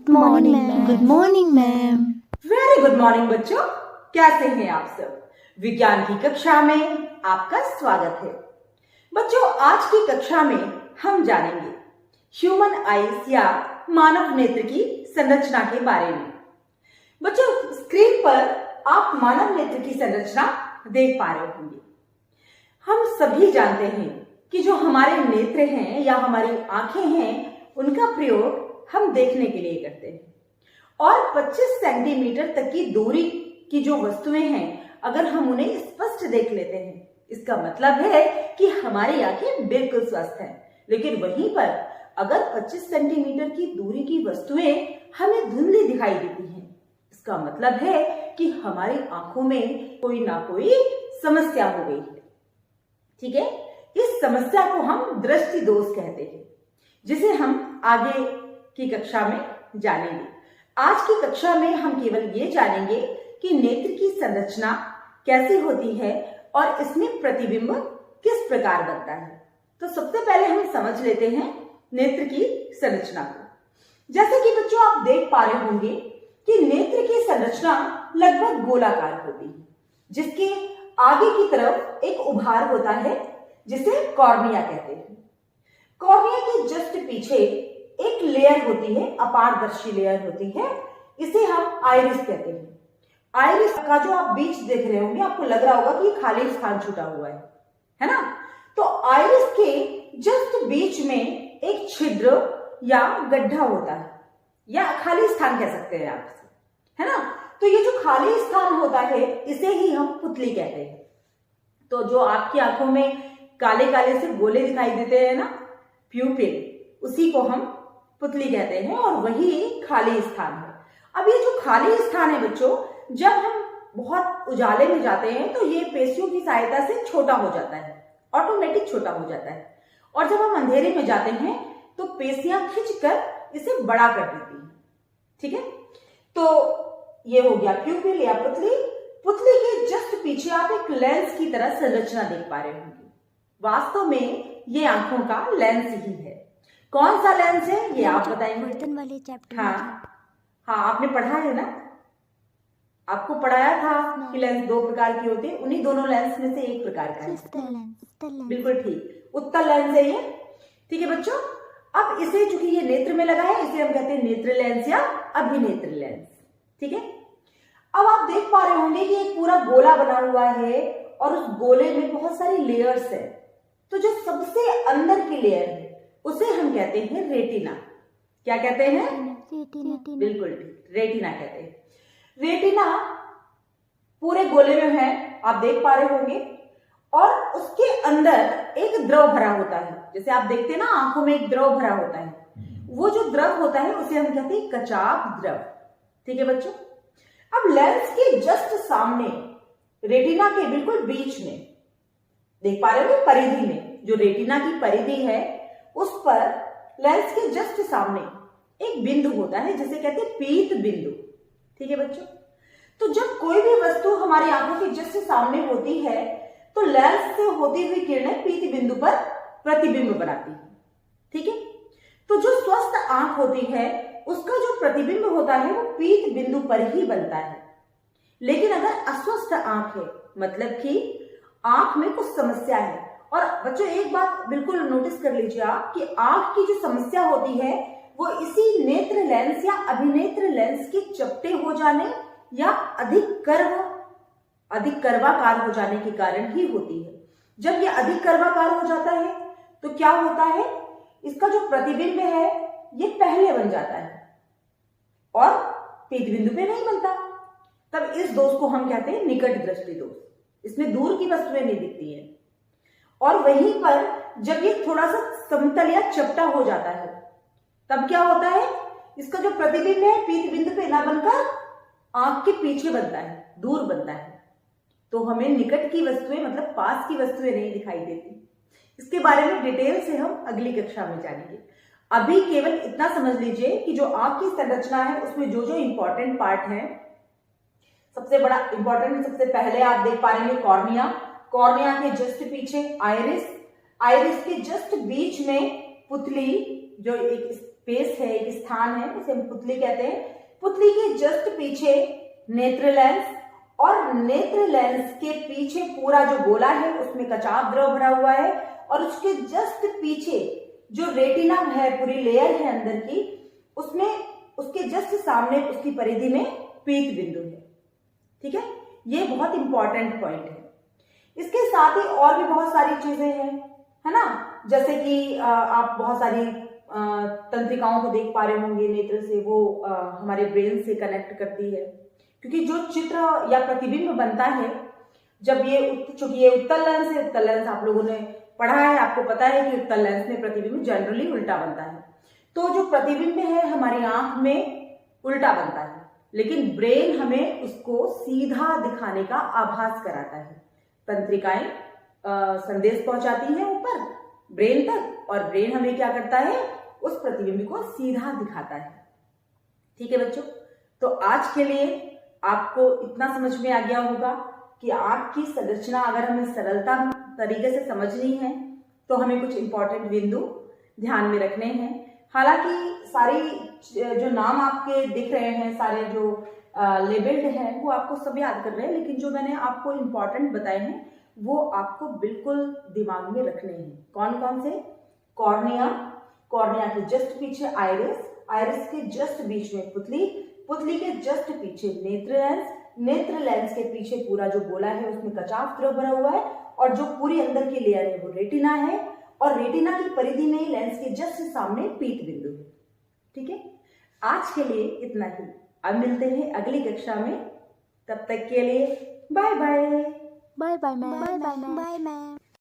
Morning ma'am. Good morning ma'am. Very good morning बच्चों, कैसे हैं आप सब। विज्ञान की कक्षा में आपका स्वागत है। बच्चों, आज की कक्षा में हम जानेंगे ह्यूमन आईज या मानव नेत्र की संरचना के बारे में। बच्चों, स्क्रीन पर आप मानव नेत्र की संरचना देख पा रहे होंगे। हम सभी जानते हैं कि जो हमारे नेत्र हैं या हमारी आंखें हैं, उनका प्रयोग हम देखने के लिए करते हैं। और 25 सेंटीमीटर तक की दूरी की जो वस्तुएं हैं, अगर हम उन्हें स्पष्ट देख लेते हैं, इसका मतलब है कि हमारी आंखें बिल्कुल स्वस्थ हैं। लेकिन वहीं पर अगर 25 सेंटीमीटर की दूरी की वस्तुएं हमें धुंधली दिखाई देती हैं, इसका मतलब है कि हमारी आंखों में कोई ना कोई समस्या हो गई है। ठीक है, इस समस्या को हम दृष्टि दोष कहते हैं, जिसे हम आगे की कक्षा में जानेंगे। आज की कक्षा में हम केवल ये जानेंगे कि नेत्र की संरचना कैसी होती है और इसमें प्रतिबिंब किस प्रकार बनता है। तो सबसे पहले हम समझ लेते हैं नेत्र की संरचना को। जैसे कि बच्चों आप देख पा रहे होंगे कि नेत्र की संरचना लगभग गोलाकार होती है, जिसके आगे की तरफ एक उभार होता है जिसे कॉर्निया कहते हैं। कॉर्निया के जस्ट पीछे एक लेयर होती है, अपारदर्शी लेयर होती है, इसे हम आइरिस कहते हैं। आइरिस का जो आप बीच देख रहे होंगे, आपको लग रहा होगा कि खाली स्थान छूटा हुआ है ना। तो आइरिस के जस्ट बीच में एक छिद्र या गड्ढा होता है, या खाली स्थान कह सकते हैं आप इसे, है ना। तो ये जो खाली स्थान होता है, इसे ही हम पुतली कहते हैं। तो जो आपकी आंखों में काले काले से गोले दिखाई देते हैं ना, प्यूपिल, उसी को हम पुतली कहते हैं और वही खाली स्थान है। अब ये जो खाली स्थान है बच्चों, जब हम बहुत उजाले में जाते हैं तो ये पेशियों की सहायता से छोटा हो जाता है, ऑटोमेटिक छोटा हो जाता है। और जब हम अंधेरे में जाते हैं तो पेशियां खिंचकर इसे बड़ा कर देती हैं। ठीक है, तो ये हो गया प्यूपिल या पुतली। पुतली के जस्ट पीछे आप एक लेंस की तरह संरचना देख पा रहे होंगे। वास्तव में ये आंखों का लेंस ही है। कौन सा लेंस है ये आप बताएंगे। बर्तन वाले चैप्टर हाँ, आपने पढ़ा है ना, आपको पढ़ाया था कि लेंस दो प्रकार के होते हैं। उन्हीं दोनों लेंस में से एक प्रकार का है। बिल्कुल ठीक, उत्तल लेंस है ये। ठीक है बच्चों, अब इसे चूंकि ये नेत्र में लगा है, इसे हम कहते हैं नेत्र लेंस या अभिनेत्र लेंस। ठीक है, अब आप देख पा रहे होंगे कि एक पूरा गोला बना हुआ है और उस गोले में बहुत सारी लेयर्स है। तो जो सबसे अंदर की लेयर है उसे हम कहते हैं रेटिना। क्या कहते हैं? बिल्कुल ठीक, रेटिना कहते हैं। रेटिना पूरे गोले में है, आप देख पा रहे होंगे, और उसके अंदर एक द्रव भरा होता है। जैसे आप देखते हैं ना, आंखों में एक द्रव भरा होता है, वो जो द्रव होता है उसे हम कहते हैं कचाप द्रव। ठीक है बच्चों, अब लेंस के जस्ट सामने, रेटिना के बिल्कुल बीच में, देख पा रहे हो परिधि में, जो रेटिना की परिधि है उस पर लेंस के जस्ट सामने एक बिंदु होता है जिसे कहते हैं पीत बिंदु। ठीक है बच्चों, तो जब कोई भी वस्तु हमारी आंखों के जस्ट सामने होती है तो लेंस से होती हुई किरणें पीत बिंदु पर प्रतिबिंब बनाती है। ठीक है, तो जो स्वस्थ आंख होती है उसका जो प्रतिबिंब होता है वो पीत बिंदु पर ही बनता है। लेकिन अगर अस्वस्थ आंख है, मतलब कि आंख में कुछ समस्या है, और बच्चों एक बात बिल्कुल नोटिस कर लीजिए आप कि आंख की जो समस्या होती है वो इसी नेत्र लेंस या अभिनेत्र लेंस के चपटे हो जाने या अधिक कर्वाकार हो जाने के कारण ही होती है। जब ये अधिक कर्वाकार हो जाता है तो क्या होता है, इसका जो प्रतिबिंब है ये पहले बन जाता है और पीत बिंदु पे नहीं बनता। तब इस दोष को हम कहते हैं निकट दृष्टि दोष। इसमें दूर की वस्तुएं नहीं दिखती हैं। और वहीं पर जब ये थोड़ा सा समतल या चपटा हो जाता है तब क्या होता है, इसका जो प्रतिबिंब है पीत बिंदु पे ना बनकर आंख के पीछे बनता है, दूर बनता है। तो हमें निकट की वस्तुएं, मतलब पास की वस्तुएं नहीं दिखाई देती। इसके बारे में डिटेल से हम अगली कक्षा में जानेंगे। अभी केवल इतना समझ लीजिए कि जो आंख की संरचना है उसमें जो जो इंपॉर्टेंट पार्ट है, सबसे बड़ा इंपॉर्टेंट, सबसे पहले आप देख पा रहे हैं कॉर्निया। कॉर्निया के जस्ट पीछे आइरिस, आइरिस के जस्ट बीच में पुतली, जो एक स्पेस है, एक स्थान है, इसे हम पुतली कहते हैं। पुतली के जस्ट पीछे नेत्र लेंस, और नेत्र लेंस के पीछे पूरा जो गोला है उसमें कचाव द्रव भरा हुआ है, और उसके जस्ट पीछे जो रेटिना है, पूरी लेयर है अंदर की, उसमें उसके जस्ट सामने उसकी परिधि में पीत बिंदु है। ठीक है, ये बहुत इंपॉर्टेंट पॉइंट है। इसके साथ ही और भी बहुत सारी चीजें हैं, है ना, जैसे कि आप बहुत सारी तंत्रिकाओं को देख पा रहे होंगे नेत्र से, वो हमारे ब्रेन से कनेक्ट करती है, क्योंकि जो चित्र या प्रतिबिंब बनता है, जब चूंकि ये उत्तल लेंस है, उत्तल लेंस आप लोगों ने पढ़ा है, आपको पता है कि उत्तल लेंस में प्रतिबिंब जनरली उल्टा बनता है। तो जो प्रतिबिंब है हमारी आंख में उल्टा बनता है, लेकिन ब्रेन हमें उसको सीधा दिखाने का आभास कराता है। तंत्रिकाएं संदेश पहुंचाती हैं ऊपर ब्रेन तक, और ब्रेन हमें क्या करता है, उस प्रतिबिंब को सीधा दिखाता है। ठीक है बच्चों, तो आज के लिए आपको इतना समझ में आ गया होगा कि आंख की संरचना अगर हमें सरलता तरीके से समझनी है तो हमें कुछ इंपॉर्टेंट बिंदु ध्यान में रखने हैं। हालांकि सारी जो नाम आपके दिख रहे हैं, सारे जो लेबल्ड हैं, वो आपको सब याद कर रहे हैं, लेकिन जो मैंने आपको इंपॉर्टेंट बताए हैं वो आपको बिल्कुल दिमाग में रखने हैं। कौन कौन से? कॉर्निया, कॉर्निया के जस्ट पीछे आइरिस, आइरिस के जस्ट बीच में पुतली, पुतली के जस्ट पीछे नेत्र लेंस, नेत्र लेंस के पीछे पूरा जो गोला है उसमें कचाव द्रव भरा हुआ है, और जो पूरी अंदर की लेयर है वो रेटिना है, और रेटिना की परिधि में लेंस के जस्ट सामने पीत बिंदु है। ठीक है, आज के लिए इतना ही। अब मिलते हैं अगली कक्षा में, तब तक के लिए bye bye. Bye bye ma'am.